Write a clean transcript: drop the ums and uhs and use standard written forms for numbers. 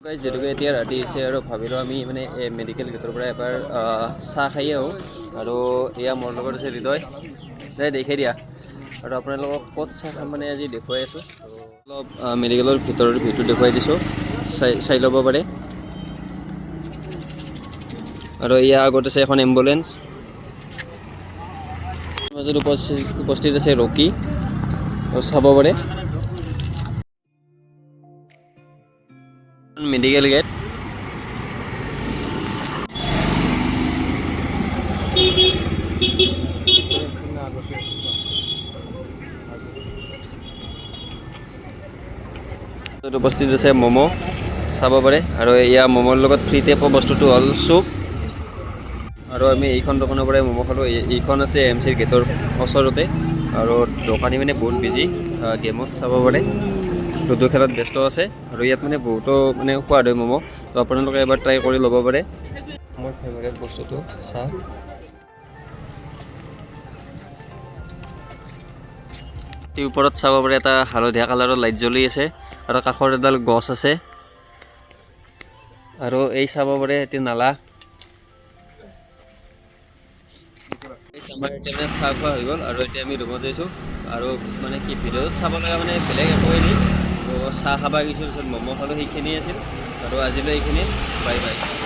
guys যেহেতুকে এতিয়া ৰাতি হৈছে আৰু ভাবিলোঁ আমি মানে মেডিকেল গেটৰ পৰা এবাৰ চাহ খাই আহোঁ আৰু এয়া মোৰ লগত আছে হৃদয় দে দেখাই দিয়া আৰু আপোনালোকক ক'ত চাহ খাম মানে আজি দেখুৱাই আছোঁ অলপ মেডিকেলৰ ভিতৰৰ ভিউটো দেখুৱাই দিছোঁ চাই ল'ব পাৰে আৰু ইয়াৰ আগত আছে এখন এম্বুলেঞ্চ মাজত উপস্থিত আছে ৰকী চাব পাৰে মেডিকেল গেট উপস্থিত আছে ম'ম' চাব পাৰে আৰু এয়া ম'মৰ লগত ফ্ৰীতে পোৱা বস্তুটো হ'ল চুপ আৰু আমি এইখন দোকানৰ পৰাই ম'ম' খালোঁ এইখন আছে এম চিৰ গেটৰ ওচৰতে আৰু দোকানী মানে বহুত বিজি গেমত চাব পাৰে লুডু খেলত ব্যস্ত আছে আৰু ইয়াত মানে বহুতো মানে সোৱাদ হয় ম'ম' তো আপোনালোকে এবাৰ ট্ৰাই কৰি ল'ব পাৰে মোৰ ফেভৰেট বস্তুটো চাহ ওপৰত চাব পাৰে এটা হালধীয়া কালাৰৰ লাইট জ্বলি আছে আৰু কাষত এডাল গছ আছে আৰু এই চাব পাৰে এটি নালা আমাৰ এতিয়া মানে চাহ খোৱা হৈ গ'ল আৰু এতিয়া আমি ৰুমত যাইছোঁ আৰু মানে কি ভিডিঅ'ত চাব লগা মানে বেলেগ একোৱেই নাই তো চাহ খাব গৈছোঁ তাৰপিছত ম'ম' খালোঁ সেইখিনিয়ে আছিল আৰু আজিলৈ এইখিনি বাই বাই